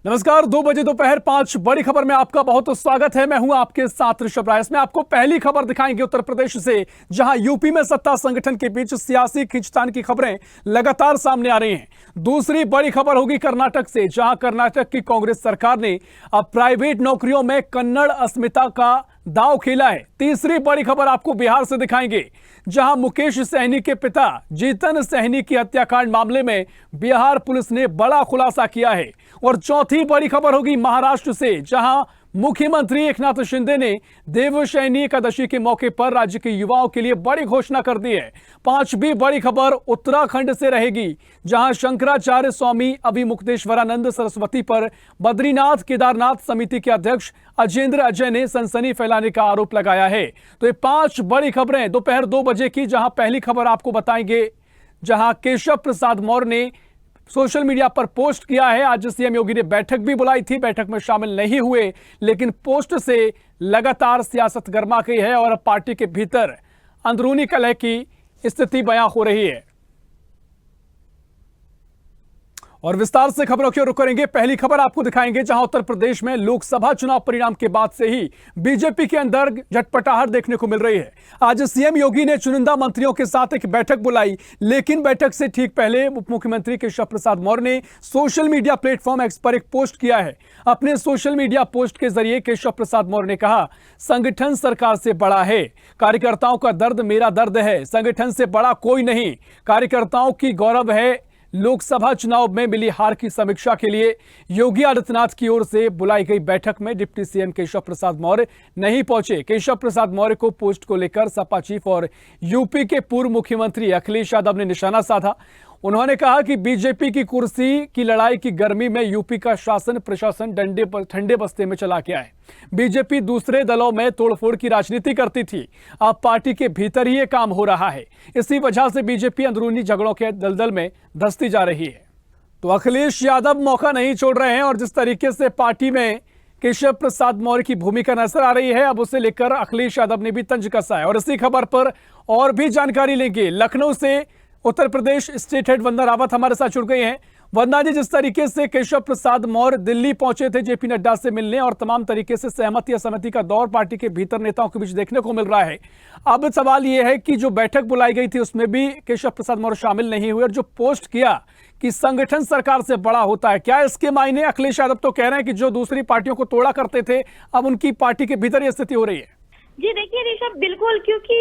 नमस्कार। 2 बजे दोपहर 5 बड़ी खबर में आपका बहुत स्वागत है। मैं हूं आपके साथ ऋषभ राय। इसमें आपको पहली खबर दिखाएंगे उत्तर प्रदेश से, जहां यूपी में सत्ता संगठन के बीच सियासी खींचतान की खबरें लगातार सामने आ रही हैं। दूसरी बड़ी खबर होगी कर्नाटक से, जहां कर्नाटक की कांग्रेस सरकार ने अब प्राइवेट नौकरियों में कन्नड़ अस्मिता का दांव खेला है। तीसरी बड़ी खबर आपको बिहार से दिखाएंगे, जहां मुकेश सहनी के पिता जीतन सहनी की हत्याकांड मामले में बिहार पुलिस ने बड़ा खुलासा किया है। और चौथी बड़ी खबर होगी महाराष्ट्र से, जहां मुख्यमंत्री एकनाथ शिंदे ने देवशयनी एकादशी के मौके पर राज्य के युवाओं के लिए बड़ी घोषणा कर दी है। पांचवी बड़ी खबर उत्तराखंड से रहेगी, जहां शंकराचार्य स्वामी अभिमुक्तेश्वरानंद सरस्वती पर बद्रीनाथ केदारनाथ समिति के अध्यक्ष अजेंद्र अजय ने सनसनी फैलाने का आरोप लगाया है। तो ये 5 बड़ी खबरें दोपहर 2 बजे की, जहां पहली खबर आपको बताएंगे, जहां केशव प्रसाद मौर्य ने सोशल मीडिया पर पोस्ट किया है। आज सीएम योगी ने बैठक भी बुलाई थी, बैठक में शामिल नहीं हुए, लेकिन पोस्ट से लगातार सियासत गर्मा गई है और अब पार्टी के भीतर अंदरूनी कलह की स्थिति बयां हो रही है। और विस्तार से खबरों की ओर रुख करेंगे। पहली खबर आपको दिखाएंगे, जहां उत्तर प्रदेश में लोकसभा चुनाव परिणाम के बाद से ही बीजेपी के अंदर झटपटाहट देखने को मिल रही है। आज सीएम योगी ने चुनिंदा मंत्रियों के साथ एक बैठक बुलाई, लेकिन बैठक से ठीक पहले उप मुख्यमंत्री केशव प्रसाद मौर्य ने सोशल मीडिया प्लेटफॉर्म एक्स पर एक पोस्ट किया है। अपने सोशल मीडिया पोस्ट के जरिए केशव प्रसाद मौर्य ने कहा, संगठन सरकार से बड़ा है, कार्यकर्ताओं का दर्द मेरा दर्द है, संगठन से बड़ा कोई नहीं, कार्यकर्ताओं की गौरव है। लोकसभा चुनाव में मिली हार की समीक्षा के लिए योगी आदित्यनाथ की ओर से बुलाई गई बैठक में डिप्टी सीएम केशव प्रसाद मौर्य नहीं पहुंचे। केशव प्रसाद मौर्य को पोस्ट को लेकर सपा चीफ और यूपी के पूर्व मुख्यमंत्री अखिलेश यादव ने निशाना साधा। उन्होंने कहा कि बीजेपी की कुर्सी की लड़ाई की गर्मी में यूपी का शासन प्रशासन ठंडे बस्ते में चला गया है। बीजेपी दूसरे दलों में तोड़फोड़ की राजनीति करती थी, अब पार्टी के भीतर ही ये काम हो रहा है। इसी वजह से बीजेपी अंदरूनी झगड़ों के दलदल में धंसती जा रही है। तो अखिलेश यादव मौका नहीं छोड़ रहे हैं और जिस तरीके से पार्टी में केशव प्रसाद मौर्य की भूमिका नजर आ रही है, अब उसे लेकर अखिलेश यादव ने भी तंज कसा है। और इसी खबर पर और भी जानकारी लेंगे। लखनऊ से उत्तर प्रदेश स्टेट हेड वंदना रावत हमारे साथ जुड़ गए हैं। वंदना जी, जिस तरीके से केशव प्रसाद मौर्य दिल्ली पहुंचे थे जेपी नड्डा से मिलने और तमाम तरीके से सहमति असहमति का दौर पार्टी के भीतर नेताओं के बीच देखने को मिल रहा है, अब सवाल यह है कि जो बैठक बुलाई गई थी उसमें भी केशव प्रसाद मौर्य शामिल नहीं हुए और जो पोस्ट किया कि संगठन सरकार से बड़ा होता है, क्या इसके मायने? अखिलेश यादव तो कह रहे हैं कि जो दूसरी पार्टियों को तोड़ा करते थे, अब उनकी पार्टी के भीतर यह स्थिति हो रही है। जी देखिए ऋषभ, बिल्कुल, क्योंकि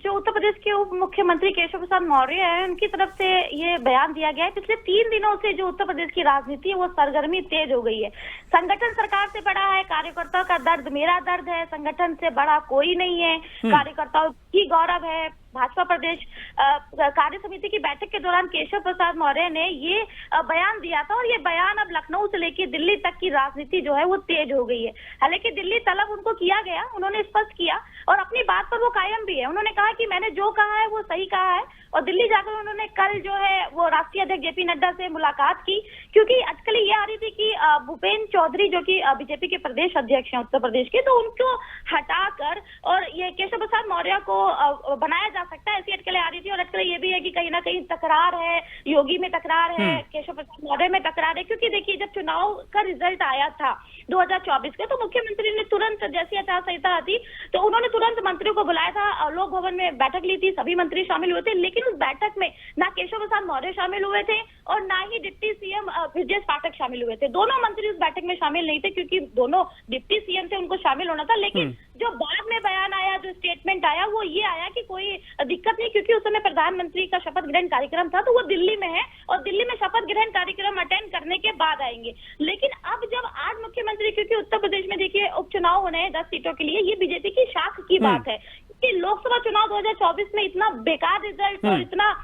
जो उत्तर प्रदेश के उप मुख्यमंत्री केशव प्रसाद मौर्य हैं, उनकी तरफ से ये बयान दिया गया है। पिछले 3 दिनों से जो उत्तर प्रदेश की राजनीति है वो सरगर्मी तेज हो गई है। संगठन सरकार से बड़ा है, कार्यकर्ताओं का दर्द मेरा दर्द है, संगठन से बड़ा कोई नहीं है, कार्यकर्ताओं की गौरव है। भाजपा प्रदेश कार्य समिति की बैठक के दौरान केशव प्रसाद मौर्य ने ये बयान दिया था और ये बयान अब लखनऊ से लेकर दिल्ली तक की राजनीति जो है वो तेज हो गई है। हालांकि दिल्ली तलब उनको किया गया, उन्होंने स्पष्ट किया और अपनी बात पर वो कायम भी है। उन्होंने कहा कि मैंने जो कहा है वो सही कहा है और दिल्ली जाकर उन्होंने कल जो है वो राष्ट्रीय अध्यक्ष जेपी नड्डा से मुलाकात की, क्योंकि अटकल ये आ रही थी कि भूपेन्द्र चौधरी जो कि बीजेपी के प्रदेश अध्यक्ष हैं उत्तर प्रदेश के, तो उनको हटाकर और ये केशव प्रसाद मौर्य को बनाया जा सकता है, ऐसी अटकलें आ रही थी। और अटकलें ये भी है कि कहीं ना कहीं तकरार है, योगी में तकरार है, केशव प्रसाद मौर्य में तकरार है। क्योंकि देखिए, जब चुनाव का रिजल्ट आया था 2024 का, तो मुख्यमंत्री ने तुरंत, जैसी आचार संहिता आती तो उन्होंने तुरंत मंत्रियों को बुलाया था, लोक भवन में बैठक ली थी, सभी मंत्री शामिल हुए थे। लेकिन उस बैठक में ना केशव प्रसाद मौर्य शामिल हुए थे और ना ही डिप्टी सीएम ब्रजेश पाठक शामिल हुए थे। दोनों मंत्री उस बैठक में शामिल नहीं थे, क्योंकि दोनों डिप्टी सीएम थे, उनको शामिल होना था। लेकिन जो बाद में बयान आया, जो स्टेटमेंट आया, वो ये आया कि कोई दिक्कत नहीं, क्योंकि उस समय प्रधानमंत्री का शपथ ग्रहण कार्यक्रम था, तो वो दिल्ली में है और दिल्ली में शपथ ग्रहण कार्यक्रम अटेंड करने के बाद आएंगे। लेकिन अब जब आज मुख्यमंत्री, क्योंकि उत्तर प्रदेश में देखिए उपचुनाव होने हैं 10 सीटों के लिए, ये बीजेपी की शाख की बात है कि लोकसभा चुनाव 2024 में इतना बेकार रिजल्ट और इतना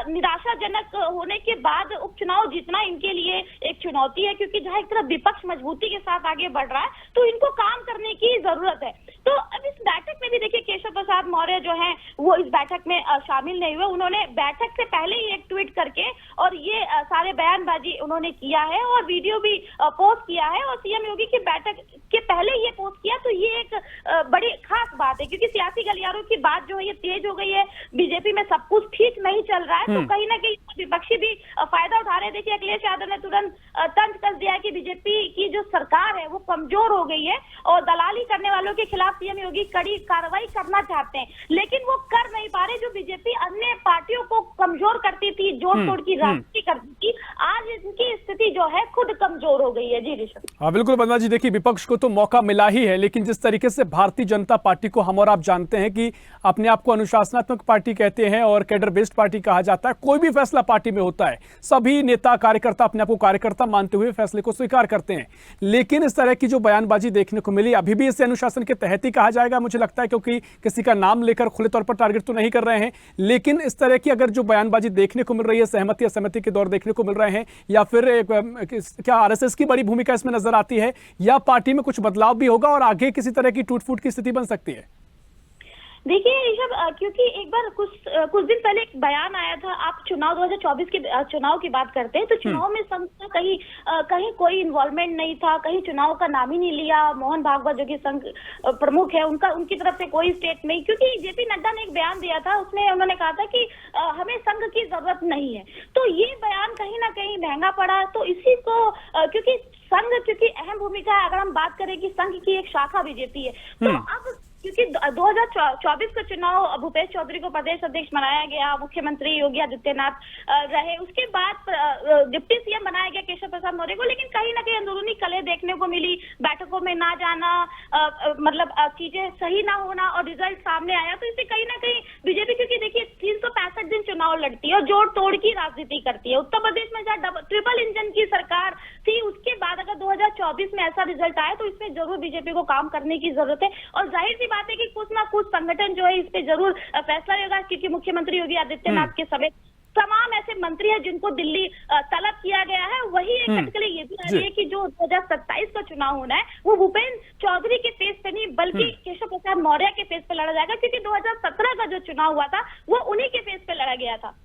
निराशाजनक होने के बाद उपचुनाव जीतना इनके लिए एक चुनौती है, क्योंकि जहां एक तरफ विपक्ष मजबूती के साथ आगे बढ़ रहा है, तो इनको काम करने की जरूरत है। तो अब इस बैठक में भी देखिए केशव प्रसाद मौर्य जो हैं वो इस बैठक में शामिल नहीं हुए। उन्होंने बैठक से पहले ही एक ट्वीट करके और ये सारे बयानबाजी उन्होंने किया है और वीडियो भी पोस्ट किया है और सीएम योगी की बैठक के पहले ये पोस्ट किया। तो ये एक बड़ी खास बात है, क्योंकि सियासी गलियारों की बात जो है ये तेज हो गई है। बीजेपी में सब कुछ ठीक नहीं चल रहा रहा है, तो कहीं ना कहीं विपक्षी भी फायदा उठा रहे हैं। देखिए अखिलेश यादव ने तुरंत तंज कस दिया कि बीजेपी की जो सरकार है वो कमजोर हो गई है और दलाली करने वालों के खिलाफ सीएम योगी कड़ी कार्रवाई करना चाहते हैं, लेकिन वो कर नहीं पा रहे। जो बीजेपी अन्य पार्टियों को कमजोर करती थी, जोड़ तोड़ की राजनीति करती थी, आज इनकी स्थिति जो है खुद कमजोर हो गई है। जी ऋषभ। हाँ बिल्कुल बंदना जी, देखिए विपक्ष को तो मौका मिला ही है, लेकिन जिस तरीके से भारतीय जनता पार्टी को हम और आप जानते हैं कि अपने आप को अनुशासनात्मक पार्टी कहते हैं और कैडर बेस्ड पार्टी कहा जाता है, कोई भी फैसला पार्टी में होता है, सभी नेता कार्यकर्ता अपने आप को कार्यकर्ता मानते हुए फैसले को स्वीकार करते हैं। लेकिन इस तरह की जो बयानबाजी देखने को मिली, अभी भी इसे अनुशासन के तहत ही कहा जाएगा मुझे लगता है, क्योंकि किसी का नाम लेकर खुले तौर पर टारगेट तो नहीं कर रहे हैं। लेकिन इस तरह की अगर जो बयानबाजी देखने को मिल रही है, सहमति असहमति के दौर देखने को मिल रहे हैं, या फिर क्या आरएसएस की बड़ी भूमिका इसमें नजर आती है, या पार्टी में कुछ बदलाव भी होगा और आगे किसी तरह की टूट फूट की स्थिति बन सकती है? देखिए ऋषभ, क्योंकि एक बार कुछ दिन पहले एक बयान आया था, आप चुनाव 2024 के चुनाव की बात करते हैं, तो चुनाव में संघ का कहीं कोई इन्वॉल्वमेंट नहीं था, कहीं चुनाव का नाम ही नहीं लिया। मोहन भागवत जो कि संघ प्रमुख है, उनकी तरफ से कोई स्टेट नहीं, क्योंकि जेपी नड्डा ने एक बयान दिया था, उसमें उन्होंने कहा था कि हमें संघ की जरूरत नहीं है। तो ये बयान कहीं ना कहीं महंगा पड़ा। तो इसी को क्योंकि संघ क्योंकि अहम भूमिका है, अगर हम बात करें कि संघ की एक शाखा बीजेपी है, तो अब क्योंकि 2024 का चुनाव भूपेश चौधरी को प्रदेश अध्यक्ष बनाया गया, मुख्यमंत्री योगी आदित्यनाथ रहे, उसके बाद डिप्टी सीएम बनाया गया केशव प्रसाद मौर्य को, लेकिन कहीं ना कहीं अंदरूनी कलह देखने को मिली, बैठकों में ना जाना, मतलब चीजें सही ना होना और रिजल्ट सामने आया। तो इससे कहीं ना कहीं बीजेपी, क्योंकि देखिए 365 दिन चुनाव लड़ती है और जोड़ तोड़ की राजनीति करती है। उत्तर प्रदेश में जहाँ ट्रिपल इंजन की सरकार थी, उसके बाद अगर 2024 में ऐसा रिजल्ट आया तो इसमें जरूर बीजेपी को काम करने की जरूरत है। और जाहिर सी बात है कि कुछ ना कुछ संगठन जो है इस पे जरूर फैसला लेगा, क्योंकि मुख्यमंत्री योगी आदित्यनाथ के समेत तमाम ऐसे मंत्री हैं जिनको दिल्ली तलब किया गया है। वही एक कटकली ये भी आ रही है कि जो 2027 का चुनाव होना है वो भूपेन्द्र चौधरी के फेस पे नहीं बल्कि केशव प्रसाद मौर्य के फेस पे लड़ा जाएगा, क्योंकि 2017 का जो चुनाव हुआ था वो उन्हीं के फेस पे लड़ा गया था।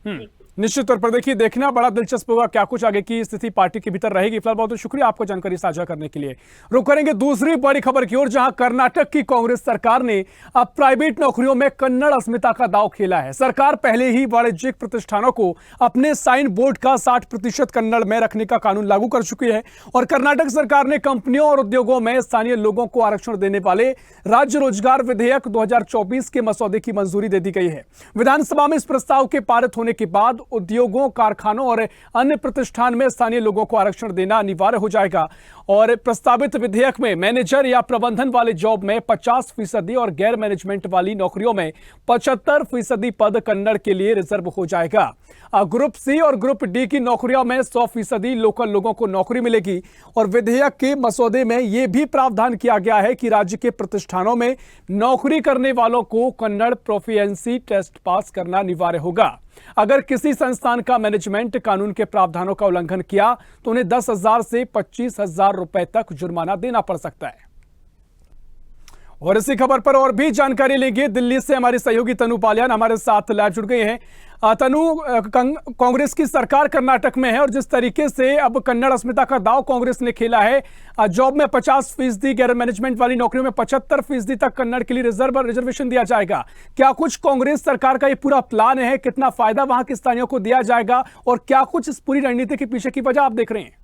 निश्चित तौर पर देखिए, देखना बड़ा दिलचस्प होगा क्या कुछ आगे की स्थिति पार्टी के भीतर रहेगी। फिलहाल बहुत शुक्रिया आपको जानकारी साझा करने के लिए। रुक करेंगे दूसरी बड़ी खबर की ओर, जहां कर्नाटक की कांग्रेस सरकार ने अब प्राइवेट नौकरियों में कन्नड़ अस्मिता का दांव खेला है। सरकार पहले ही वाणिज्यिक प्रतिष्ठानों को अपने साइन बोर्ड का 60% कन्नड़ में रखने का कानून लागू कर चुकी है और कर्नाटक सरकार ने कंपनियों और उद्योगों में स्थानीय लोगों को आरक्षण देने वाले राज्य रोजगार विधेयक 2024 के मसौदे की मंजूरी दे दी गई है। विधानसभा में इस प्रस्ताव के पारित होने के बाद उद्योगों, कारखानों और अन्य प्रतिष्ठान में स्थानीय लोगों को आरक्षण देना अनिवार्य हो जाएगा और प्रस्तावित विधेयक में मैनेजर या प्रबंधन वाले जॉब में 50% और गैर मैनेजमेंट वाली नौकरियों में 75% पद कन्नड़ के लिए रिजर्व हो जाएगा। ग्रुप सी और ग्रुप डी की नौकरियों में 100% लोकल लोगों को नौकरी मिलेगी और विधेयक के मसौदे में यह भी प्रावधान किया गया है कि राज्य के प्रतिष्ठानों में नौकरी करने वालों को कन्नड़ प्रोफिशिएंसी टेस्ट पास करना अनिवार्य होगा। अगर किसी संस्थान का मैनेजमेंट कानून के प्रावधानों का उल्लंघन किया तो उन्हें 10,000 से 25,000 रुपए तक जुर्माना देना पड़ सकता है। और इसी खबर पर और भी जानकारी लेंगे। दिल्ली से हमारी सहयोगी तनु पालियान हमारे साथ लाइव जुड़ गए हैं। तनु, कांग्रेस की सरकार कर्नाटक में है और जिस तरीके से अब कन्नड़ अस्मिता का दांव कांग्रेस ने खेला है, जॉब में 50%, गैर मैनेजमेंट वाली नौकरियों में 75% तक कन्नड़ के लिए रिजर्वेशन दिया जाएगा। क्या कुछ कांग्रेस सरकार का ये पूरा प्लान है? कितना फायदा वहां के स्थानीयों को दिया जाएगा और क्या कुछ इस पूरी रणनीति के पीछे की वजह आप देख रहे हैं?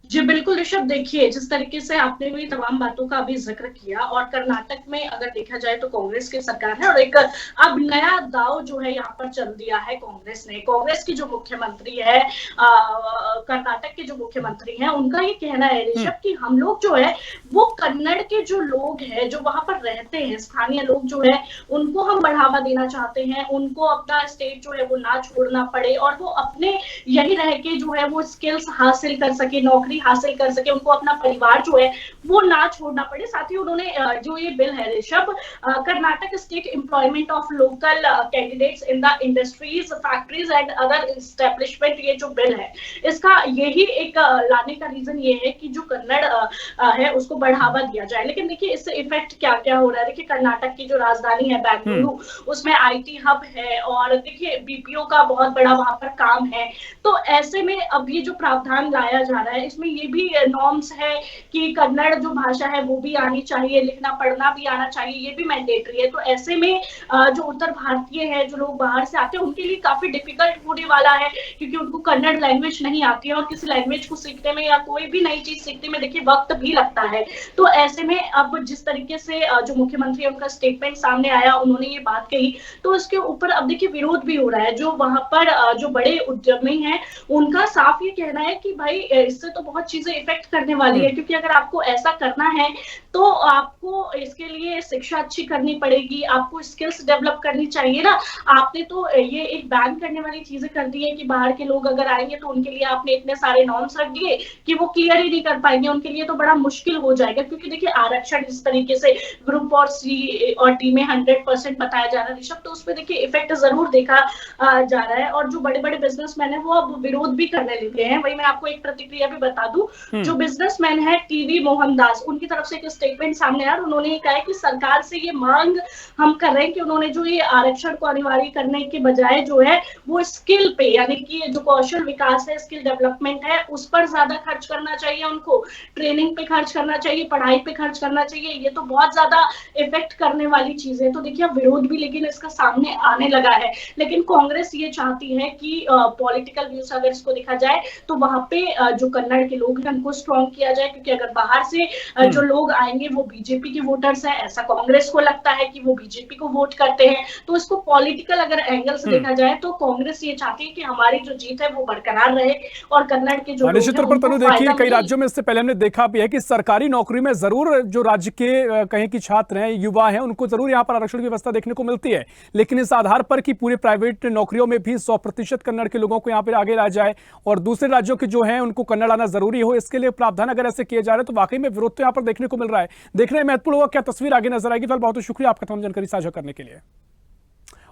जी बिल्कुल ऋषभ, देखिए जिस तरीके से आपने भी तमाम बातों का अभी जिक्र किया और कर्नाटक में अगर देखा जाए तो कांग्रेस की सरकार है और एक अब नया दाव जो है यहाँ पर चल दिया है कांग्रेस ने। कांग्रेस की जो मुख्यमंत्री है, कर्नाटक के जो मुख्यमंत्री हैं, उनका ये कहना है ऋषभ कि हम लोग जो है वो कन्नड़ के जो लोग हैं, जो वहां पर रहते हैं, स्थानीय लोग जो है उनको हम बढ़ावा देना चाहते हैं, उनको अपना स्टेट जो है वो ना छोड़ना पड़े और वो अपने यही रह के जो है वो स्किल्स हासिल कर सके, नौकरी हासिल कर सके, उनको अपना परिवार जो है वो ना छोड़ना पड़े। साथ ही उन्होंने जो ये बिल है Rishabh, Karnataka state employment of local candidates in the industries, factories and other establishment, ये जो बिल है इसका यही एक लाने का रीजन ये है कि जो कन्नड़ है उसको बढ़ावा दिया जाए। लेकिन देखिए इससे इफेक्ट क्या क्या हो रहा है। देखिए कर्नाटक की जो राजधानी है बेंगलुरु, उसमें IT हब है और देखिए BPO का बहुत बड़ा वहां पर काम है। तो ऐसे में अब ये जो प्रावधान लाया जा रहा है इसमें उसमें ये भी नॉर्म्स है कि कन्नड़ जो भाषा है वो भी आनी चाहिए, लिखना पढ़ना भी आना चाहिए, ये भी मैंडेटरी है। तो ऐसे में जो उत्तर भारतीय है, जो लोग बाहर से आते हैं, उनके लिए काफी डिफिकल्ट होने वाला है, क्योंकि उनको कन्नड़ लैंग्वेज नहीं आती है और किसी लैंग्वेज को सीखने में या कोई भी नई चीज सीखने में देखिए वक्त भी लगता है। तो ऐसे में अब जिस तरीके से जो मुख्यमंत्री उनका स्टेटमेंट सामने आया, उन्होंने ये बात कही, तो उसके ऊपर अब देखिए विरोध भी हो रहा है। जो वहां पर जो बड़े उद्यमी हैं, उनका साफ ये कहना है कि भाई इससे तो बहुत चीजें इफेक्ट करने वाली है, क्योंकि अगर आपको ऐसा करना है तो आपको इसके लिए शिक्षा अच्छी करनी पड़ेगी, आपको स्किल्स डेवलप करनी चाहिए ना। आपने तो ये एक बैन करने वाली चीजें कर दी है कि बाहर के लोग अगर आएंगे तो उनके लिए आपने इतने सारे नॉर्म्स रख दिए कि वो क्लियर ही नहीं कर पाएंगे, उनके लिए तो बड़ा मुश्किल हो जाएगा। क्योंकि देखिए आरक्षण इस तरीके से ग्रुप और सी और डी में 100% बताया जा रहा है ऋषभ, तो उसपे देखिए इफेक्ट जरूर देखा जा रहा है। और जो बड़े बड़े बिजनेसमैन है वो अब विरोध भी करने लगे हैं। वही मैं आपको एक प्रतिक्रिया भी बता दूं, जो बिजनेसमैन है टीवी मोहनदास, उनकी तरफ से एक स्टेटमेंट सामने आया, उन्होंने ये कहा कि सरकार से ये मांग हम कर रहे हैं कि उन्होंने जो ये आरक्षण को अनिवार्य करने के बजाय जो है वो स्किल पे, यानी कि जो कौशल विकास है, स्किल डेवलपमेंट है, उस पर ज्यादा खर्च करना चाहिए, उनको ट्रेनिंग पे खर्च करना चाहिए, पढ़ाई पे खर्च करना चाहिए। ये तो बहुत ज्यादा इफेक्ट करने वाली चीज है। तो देखिए विरोध भी लेकिन इसका सामने आने लगा है। लेकिन कांग्रेस ये चाहती है कि पॉलिटिकल व्यूज अगर इसको देखा जाए तो वहां पे जो कन्नड़ के लोग हैं उनको स्ट्रॉन्ग किया जाए, क्योंकि अगर बाहर से जो लोग आएंगे वो बीजेपी के वोटर्स हैं, ऐसा कांग्रेस को लगता है कि वो बीजेपी को वोट करते हैं। तो इसको पॉलिटिकल अगर एंगल से देखा जाए तो कांग्रेस ये चाहती है कि हमारी जो जीत है वो बरकरार रहे और कन्नड़ के जो निश्चित तौर पर तनु देखिए कई राज्यों में इससे पहले हमने देखा भी है कि सरकारी नौकरी में जरूर जो राज्य के कहीं की छात्र हैं, युवा हैं, उनको जरूर यहाँ पर आरक्षण की व्यवस्था देखने को मिलती है। लेकिन इस आधार पर कि पूरे प्राइवेट नौकरियों में भी 100% कन्नड़ के लोगों को यहाँ पर आगे ला जाए और दूसरे राज्यों के जो है उनको कन्नड़ आना जरूरी हो, इसके लिए प्रावधान अगर ऐसे किए जा रहे हैं तो वाकई में विरोध तो यहाँ पर देखने को मिल रहा है। देखने में महत्वपूर्ण होगा क्या तस्वीर आगे नजर आएगी। फिलहाल बहुत शुक्रिया आपका तमाम जानकारी साझा करने के लिए।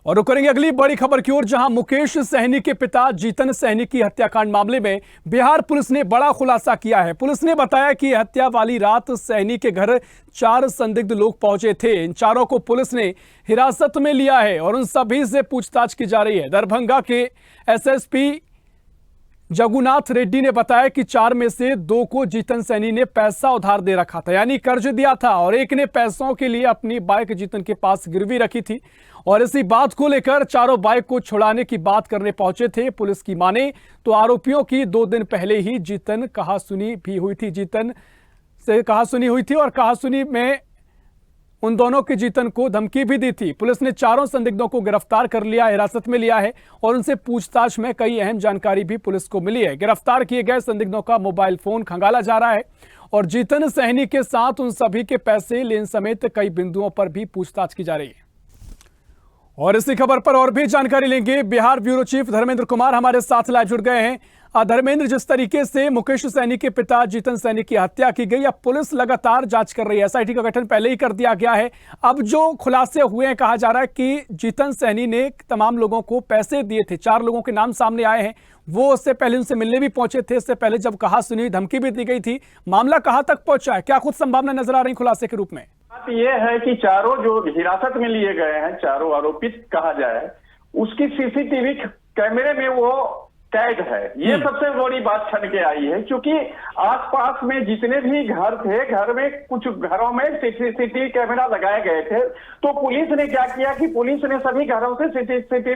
और रुक करेंगे अगली बड़ी खबर की ओर, जहां मुकेश सहनी के पिता जीतन सहनी की हत्याकांड मामले में बिहार पुलिस ने बड़ा खुलासा किया है। पुलिस ने बताया कि हत्या वाली रात सहनी के घर 4 संदिग्ध लोग पहुंचे थे। इन चारों को पुलिस ने हिरासत में लिया है और उन सभी से पूछताछ की जा रही है। दरभंगा के एसएसपी जगुनाथ रेड्डी ने बताया कि 4 में से 2 को जीतन सहनी ने पैसा उधार दे रखा था, यानी कर्ज दिया था, और एक ने पैसों के लिए अपनी बाइक जीतन के पास गिरवी रखी थी और इसी बात को लेकर चारों बाइक को छुड़ाने की बात करने पहुंचे थे। पुलिस की माने तो आरोपियों की 2 दिन पहले ही जीतन कहासुनी भी हुई थी, जीतन से कहासुनी हुई थी और कहासुनी में उन दोनों की जीतन को धमकी भी दी थी। पुलिस ने चारों संदिग्धों को गिरफ्तार कर लिया, हिरासत में लिया है और उनसे पूछताछ में कई अहम जानकारी भी पुलिस को मिली है। गिरफ्तार किए गए संदिग्धों का मोबाइल फोन खंगाला जा रहा है और जीतन सहनी के साथ उन सभी के पैसे लेन समेत कई बिंदुओं पर भी पूछताछ की जा रही है। और इसी खबर पर और भी जानकारी लेंगे। बिहार ब्यूरो चीफ धर्मेंद्र कुमार हमारे साथ लाइव जुड़ गए हैं। धर्मेंद्र, जिस तरीके से मुकेश सहनी के पिता जीतन सहनी की हत्या की गई, अब पुलिस लगातार जांच कर रही है। एसआईटी का गठन पहले ही कर दिया गया है। अब जो खुलासे हुए हैं, कहा जा रहा है कि जीतन सहनी ने तमाम लोगों को पैसे दिए थे। 4 लोगों के नाम सामने आए हैं, वो उससे पहले उनसे मिलने भी पहुंचे थे। इससे पहले जब कहासुनी धमकी भी दी गई थी, मामला कहां तक पहुंचा है, क्या कुछ संभावना नजर आ रही खुलासे के रूप में? बात ये है कि चारों जो हिरासत में लिए गए हैं, चारों आरोपित कहा जाए, उसकी सीसीटीवी कैमरे में वो कैद है। ये सबसे बड़ी बात छन के आई है, क्योंकि आसपास में जितने भी घर थे, घर में कुछ घरों में सीसीटीवी कैमरा लगाए गए थे। तो पुलिस ने क्या किया कि पुलिस ने सभी घरों से सीसीटीवी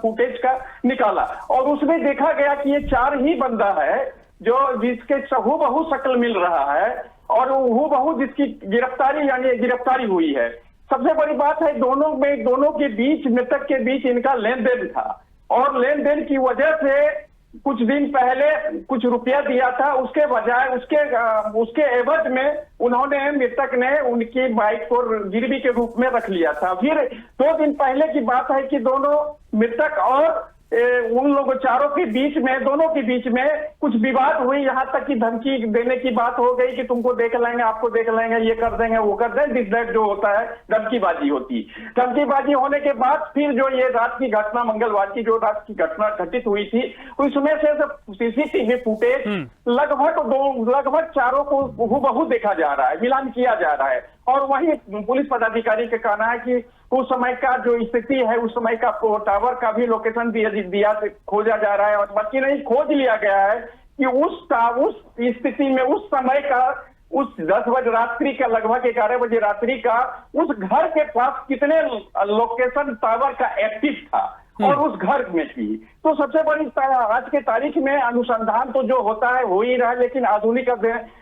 फुटेज का निकाला और उसमें देखा गया कि ये 4 ही बंदा है जो जिसके हूबहू शक्ल मिल रहा है और हूबहू जिसकी गिरफ्तारी हुई है। सबसे बड़ी बात है दोनों के बीच, मृतक के बीच इनका लेन देन था और लेन देन की वजह से कुछ दिन पहले कुछ रुपया दिया था, उसके बजाय उसके एवज में उन्होंने, मृतक ने उनकी बाइक को गिरवी के रूप में रख लिया था। फिर 2 दिन पहले की बात है कि दोनों मृतक और उन लोगों चारों के बीच में, दोनों के बीच में कुछ विवाद हुई, यहाँ तक कि धमकी देने की बात हो गई कि तुमको देख लेंगे, आपको देख लेंगे, ये कर देंगे, वो कर देंगे। दिस दैट जो होता है, धमकीबाजी होती। धमकीबाजी होने के बाद फिर जो ये रात की घटना, मंगलवार की जो रात की घटना घटित हुई थी, उसमें से सीसीटीवी फुटेज लगभग चारों को हूबहू देखा जा रहा है, मिलान किया जा रहा है। और वही पुलिस पदाधिकारी का कहना है कि उस समय का जो स्थिति है, उस समय का टावर का भी लोकेशन दिया खोजा जा रहा है और बाकी नहीं खोज लिया गया है कि उस स्थिति में उस समय का उस 10 बजे रात्रि का लगभग 11 बजे रात्रि का उस घर के पास कितने लोकेशन टावर का एक्टिव था और उस घर में थी। तो सबसे बड़ी आज के तारीख में अनुसंधान तो जो होता है हो ही रहा है, लेकिन आधुनिक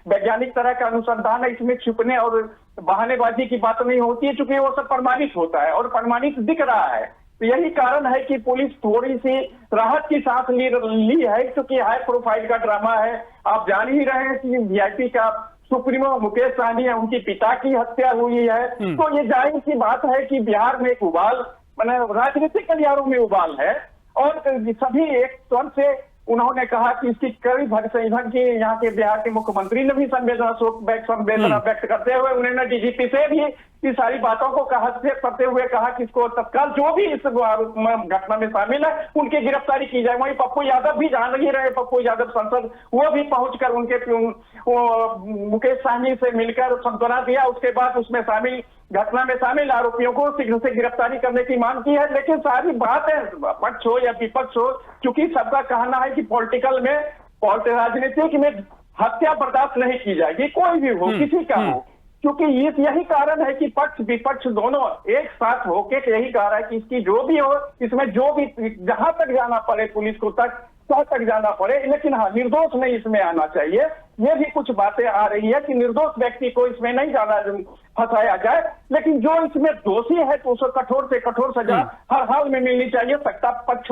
वैज्ञानिक तरह का अनुसंधान है, इसमें छुपने और बहानेबाजी की बात नहीं होती है, चूंकि वो सब प्रमाणित होता है और प्रमाणित दिख रहा है। तो यही कारण है कि पुलिस थोड़ी सी राहत की सांस ली है, क्योंकि हाई प्रोफाइल का ड्रामा है। आप जान ही रहे हैं कि वीआईपी का सुप्रीमो मुकेश सहनी है, उनकी पिता की हत्या हुई है। तो ये जाहिर सी बात है कि बिहार में एक उबाल, मैंने राजनीतिक गलियारों में उबाल है और सभी एक स्वर से उन्होंने कहा कि इसकी कड़ी भगसैंधन की यहाँ के बिहार के मुख्यमंत्री ने भी संवेदना व्यक्त करते हुए उन्होंने डीजीपी से भी इस सारी बातों को करते हुए कहा कि इसको तत्काल जो भी इस घटना में शामिल है उनकी गिरफ्तारी की जाए। वहीं पप्पू यादव भी जान ही रहे, पप्पू यादव सांसद, वो भी पहुंचकर उनके मुकेश सहनी से मिलकर सांत्वना दिया। उसके बाद उसमें घटना में शामिल आरोपियों को शीघ्र से गिरफ्तारी करने की मांग की है। लेकिन सारी बात है, पक्ष हो या विपक्ष हो, क्योंकि सबका कहना है कि पॉलिटिकल में, राजनीतिक में हत्या बर्दाश्त नहीं की जाएगी, कोई भी हो, किसी का हो, क्योंकि यही कारण है कि पक्ष विपक्ष दोनों एक साथ होके यही कह रहा है कि इसकी जो भी हो, इसमें जो भी जहां तक जाना पड़े पुलिस को तक जाना पड़े, लेकिन हाँ, निर्दोष नहीं इसमें आना चाहिए। ये भी कुछ बातें आ रही है कि निर्दोष व्यक्ति को इसमें नहीं फंसाया जाए, लेकिन जो इसमें दोषी है तो उसको कठोर से कठोर सजा हर हाल में मिलनी चाहिए, सत्ता पक्ष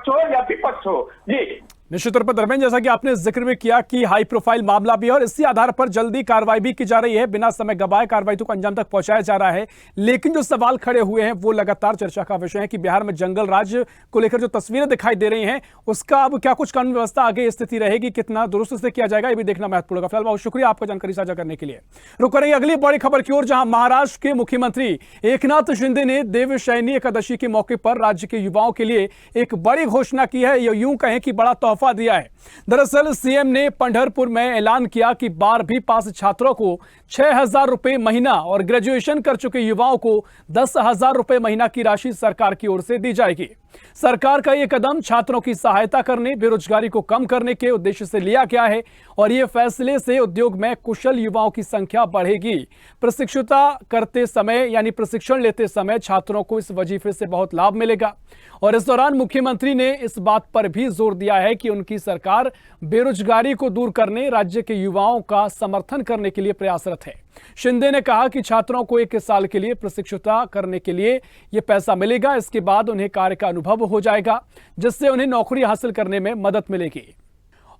हो या विपक्ष हो। जी निश्चित तौर पर धर्मेंद्र, जैसा कि आपने जिक्र भी किया कि हाई प्रोफाइल मामला भी है और इसी आधार पर जल्दी कार्रवाई भी की जा रही है, बिना समय गवाए कार्रवाई को अंजाम तक पहुंचाया जा रहा है। लेकिन जो सवाल खड़े हुए हैं वो लगातार चर्चा का विषय है कि बिहार में जंगल राज को लेकर जो तस्वीरें दिखाई दे रही हैं उसका अब क्या कुछ कानून व्यवस्था आगे स्थिति रहेगी, कितना दुरुस्त से किया जाएगा, ये भी देखना महत्वपूर्ण है। फिलहाल बहुत शुक्रिया आपका जानकारी साझा करने के लिए। रुक करेंगे अगली बड़ी खबर की ओर, जहां महाराष्ट्र के मुख्यमंत्री एकनाथ शिंदे ने देवशयनी एकादशी के मौके पर राज्य के युवाओं के लिए एक बड़ी घोषणा की है, यूं कहें कि बड़ा तोहफा दिया है। दरअसल सीएम ने पंढरपुर में ऐलान किया कि 12वीं पास छात्रों को 6,000 रुपए महीना और ग्रेजुएशन कर चुके युवाओं को 10,000 रुपए महीना की राशि सरकार की ओर से दी जाएगी। सरकार का यह कदम छात्रों की सहायता करने, बेरोजगारी को कम करने के उद्देश्य से लिया गया है और यह फैसले से उद्योग में कुशल युवाओं की संख्या बढ़ेगी। प्रशिक्षुता करते समय यानी प्रशिक्षण लेते समय छात्रों को इस वजीफे से बहुत लाभ मिलेगा। और इस दौरान मुख्यमंत्री ने इस बात पर भी जोर दिया है कि उनकी सरकार बेरोजगारी को दूर करने, राज्य के युवाओं का समर्थन करने के लिए प्रयासरत है। शिंदे ने कहा कि छात्रों को 1 साल के लिए प्रशिक्षुता करने के लिए यह पैसा मिलेगा, इसके बाद उन्हें कार्य का अनुभव हो जाएगा, जिससे उन्हें नौकरी हासिल करने में मदद मिलेगी।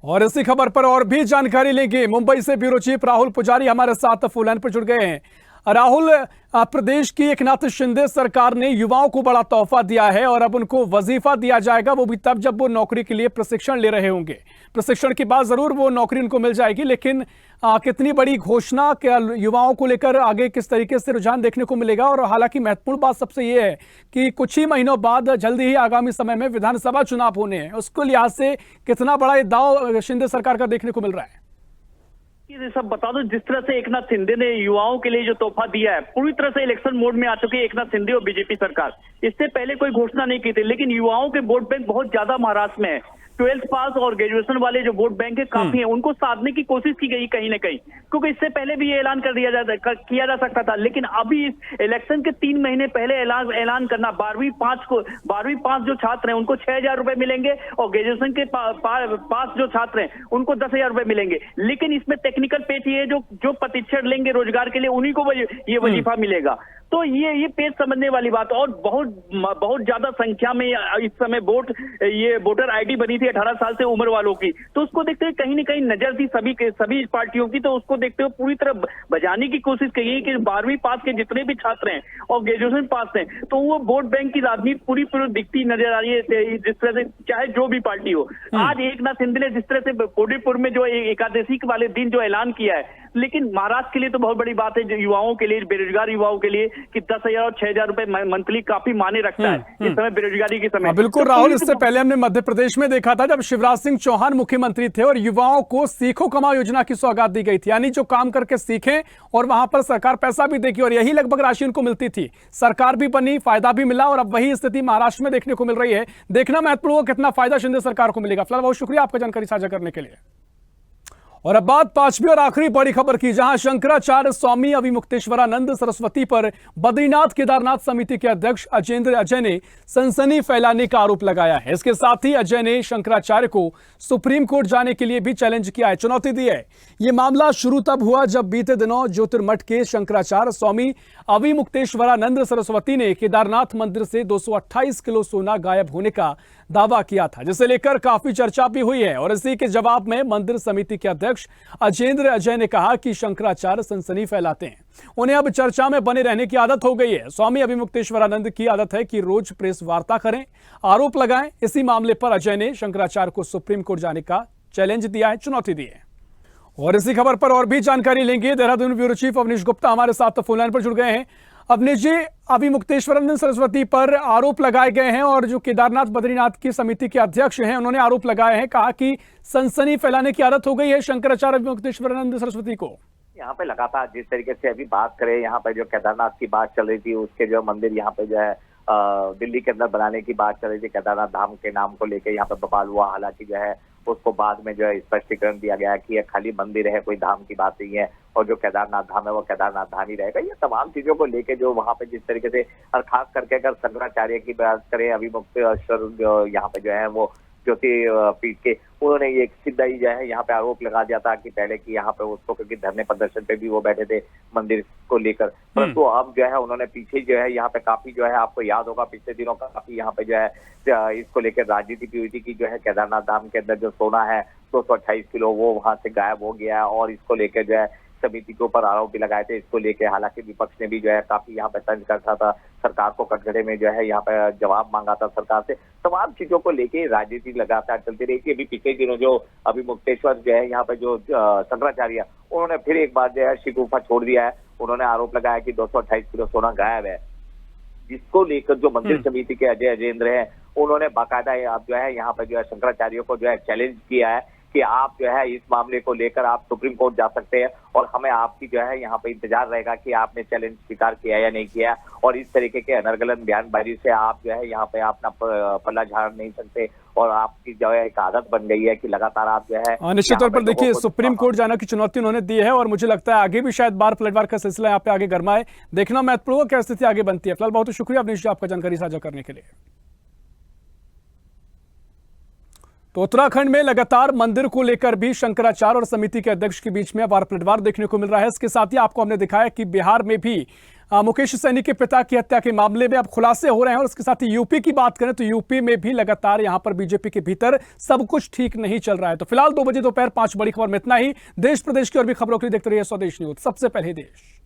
और इसी खबर पर और भी जानकारी लेंगे। मुंबई से ब्यूरो चीफ राहुल पुजारी हमारे साथ फोन लाइन पर जुड़ गए हैं। राहुल, प्रदेश की एकनाथ शिंदे सरकार ने युवाओं को बड़ा तोहफा दिया है और अब उनको वजीफा दिया जाएगा, वो भी तब जब वो नौकरी के लिए प्रशिक्षण ले रहे होंगे। प्रशिक्षण के बाद जरूर वो नौकरी उनको मिल जाएगी, लेकिन कितनी बड़ी घोषणा, क्या युवाओं को लेकर आगे किस तरीके से रुझान देखने को मिलेगा? और हालांकि महत्वपूर्ण बात सबसे ये है कि कुछ ही महीनों बाद जल्दी ही आगामी समय में विधानसभा चुनाव होने हैं, उसको लिहाज से कितना बड़ा ये दाव शिंदे सरकार का देखने को मिल रहा है? सब बता दो, जिस तरह से एकनाथ शिंदे ने युवाओं के लिए जो तोहफा दिया है, पूरी तरह से इलेक्शन मोड में आ चुकी है एकनाथ शिंदे और बीजेपी सरकार। इससे पहले कोई घोषणा नहीं की थी, लेकिन युवाओं के वोट बैंक बहुत ज्यादा महाराष्ट्र में है। 12th पास और ग्रेजुएशन वाले जो वोट बैंक है काफी है, उनको साधने की कोशिश की गई कहीं ना कहीं, क्योंकि इससे पहले भी ये ऐलान किया जा सकता था। लेकिन अभी इस इलेक्शन के 3 महीने पहले ऐलान करना, 12वीं पास जो छात्र हैं उनको 6,000 रुपए मिलेंगे और ग्रेजुएशन के पास जो छात्र हैं उनको 10,000 रुपए मिलेंगे। लेकिन इसमें टेक्निकल पेज ये जो प्रशिक्षण लेंगे रोजगार के लिए, उन्हीं को ये वजीफा मिलेगा। तो ये पेज समझने वाली बात। और बहुत ज्यादा संख्या में इस समय वोटर आईडी बनी थी 18 साल से उम्र वालों की, तो उसको देखते हुए कहीं ना कहीं नजर थी सभी पार्टियों की, तो उसको देखते हुए पूरी तरह बजाने की कोशिश की गई कि 12वीं पास के जितने भी छात्र हैं और ग्रेजुएशन पास हैं, तो वो वोट बैंक की राजनीति पूरी दिखती नजर आ रही है, जिस तरह से चाहे जो भी पार्टी हो। आज एकनाथ शिंदे ने जिस तरह से कोडीपुर में जो एकादशी वाले दिन जो ऐलान किया है, लेकिन महाराष्ट्र के लिए तो बहुत बड़ी बात है, जो युवाओं के लिए, बेरोजगार युवाओं के लिए, कि 10,000 और 6,000 रुपए मंथली काफी माने रखता है इस समय बेरोजगारी के समय। बिल्कुल तो राहुल, इससे पहले हमने मध्य प्रदेश में देखा था जब शिवराज सिंह चौहान मुख्यमंत्री थे और युवाओं को सीखो कमाओ योजना की सौगात दी गई थी, यानी जो काम करके सीखें और वहां पर सरकार पैसा भी देगी, और यही लगभग राशि उनको मिलती थी। सरकार भी बनी, फायदा भी मिला, और अब वही स्थिति महाराष्ट्र में देखने को मिल रही है। देखना महत्वपूर्ण हो कितना फायदा शिंदे सरकार को मिलेगा। फिलहाल बहुत शुक्रिया आपका जानकारी साझा करने के लिए। और अब बात पांचवी और आखिरी बड़ी खबर की, जहां शंकराचार्य स्वामी अविमुक्तेश्वरानंद सरस्वती पर बद्रीनाथ केदारनाथ समिति के अध्यक्ष अजेंद्र अजय ने सनसनी फैलाने का आरोप लगाया है। इसके साथ ही अजय ने शंकराचार्य को सुप्रीम कोर्ट जाने के लिए भी चैलेंज किया है, चुनौती दी है। यह मामला शुरू तब हुआ जब बीते दिनों ज्योतिर्मठ के शंकराचार्य स्वामी अविमुक्तेश्वरानंद सरस्वती ने केदारनाथ मंदिर से 228 किलो सोना गायब होने का दावा किया था, जिसे लेकर काफी चर्चा भी हुई है। और इसी के जवाब में मंदिर समिति के अध्यक्ष अजेंद्र अजय ने कहा कि शंकराचार्य सनसनी फैलाते हैं, उन्हें अब चर्चा में बने रहने की आदत हो गई है। स्वामी अविमुक्तेश्वरानंद की आदत है कि रोज प्रेस वार्ता करें, आरोप लगाएं। इसी मामले पर अजय ने शंकराचार्य को सुप्रीम कोर्ट जाने का चैलेंज दिया है, चुनौती दी है। और इसी खबर पर और भी जानकारी लेंगे। देहरादून ब्यूरो चीफ अवनीश गुप्ता हमारे साथ फोन लाइन पर जुड़ गए हैं। अवनीश जी, अविमुक्तेश्वरानंद सरस्वती पर आरोप लगाए गए हैं और जो केदारनाथ बद्रीनाथ की समिति के अध्यक्ष हैं, उन्होंने आरोप लगाए हैं, कहा कि सनसनी फैलाने की आदत हो गई है शंकराचार्य अविमुक्तेश्वरानंद सरस्वती को। यहाँ पे लगातार जिस तरीके से अभी बात करें, यहाँ पे जो केदारनाथ की बात चल रही थी, उसके जो मंदिर यहाँ पे जो है दिल्ली के अंदर बनाने की बात चल रही थी, केदारनाथ धाम के नाम को लेकर यहाँ पे बवाल हुआ। हालांकि जो है उसको बाद में जो है स्पष्टीकरण दिया गया कि ये खाली मंदिर है, कोई धाम की बात नहीं है, और जो केदारनाथ धाम है वो केदारनाथ धाम ही रहेगा। ये तमाम चीजों को लेके जो वहाँ पे जिस तरीके से, और खास करके अगर शंकराचार्य की बात करें, अविमुक्तेश्वर यहाँ पे जो है वो ज्योति पीठ के, उन्होंने ये सीधा ही जो है यहाँ पे आरोप लगा दिया था कि पहले कि यहाँ पे उसको, क्योंकि धरने प्रदर्शन पे भी वो बैठे थे मंदिर को लेकर, परंतु अब जो है उन्होंने पीछे जो है यहाँ पे काफी जो है, आपको याद होगा पिछले दिनों का काफी यहाँ पे जो है इसको लेकर राजनीति भी हुई थी कि जो है केदारनाथ धाम के अंदर जो सोना है 228 किलो वो वहां से गायब हो गया, और इसको लेकर जो है समिति के ऊपर आरोप भी लगाए थे इसको लेके। हालांकि विपक्ष ने भी जो है काफी यहाँ पे तंज करता था, सरकार को कटघरे में जो है यहाँ पे जवाब मांगा था सरकार से। तमाम चीजों को लेके राजनीति लगातार चलती रही थी। अभी पिछले दिनों जो अविमुक्तेश्वर जो है यहाँ पे जो शंकराचार्य, उन्होंने फिर एक बार जो है शिकूफा छोड़ दिया है। उन्होंने आरोप लगाया कि 228 किलो सोना गायब है, जिसको लेकर जो मंदिर समिति के अजय अजेंद्र हैं, उन्होंने बाकायदा आप जो है यहाँ पे जो है शंकराचार्य को जो है चैलेंज किया है कि आप जो है इस मामले को लेकर आप सुप्रीम कोर्ट जा सकते हैं, और हमें आपकी जो है यहाँ पे इंतजार रहेगा कि आपने चैलेंज स्वीकार किया या नहीं किया। और इस तरीके के अनर्गलन बयानबाजी से आप जो है यहाँ पे अपना पल्ला झाड़ नहीं सकते, और आपकी जो है एक आदत बन गई है कि लगातार आप जो है निश्चित तौर पर देखिए सुप्रीम कोर्ट जाना की चुनौती उन्होंने दी है, और मुझे लगता है आगे भी शायद बार पलटवार का सिलसिला यहाँ पे आगे गरमाए। देखना महत्वपूर्ण क्या स्थिति आगे बनती है। फिलहाल बहुत शुक्रिया अवनीश जी आपका जानकारी साझा करने के लिए। तो उत्तराखंड में लगातार मंदिर को लेकर भी शंकराचार्य और समिति के अध्यक्ष के बीच में वार पलटवार देखने को मिल रहा है। इसके साथ ही आपको हमने दिखाया कि बिहार में भी मुकेश सैनी के पिता की हत्या के मामले में अब खुलासे हो रहे हैं, और इसके साथ ही यूपी की बात करें तो यूपी में भी लगातार यहां पर बीजेपी के भीतर सब कुछ ठीक नहीं चल रहा है। तो फिलहाल 2 बजे दोपहर 5 बड़ी खबर में इतना ही। देश प्रदेश की और भी खबरों के लिए देखते रहिए स्वदेश न्यूज, सबसे पहले देश।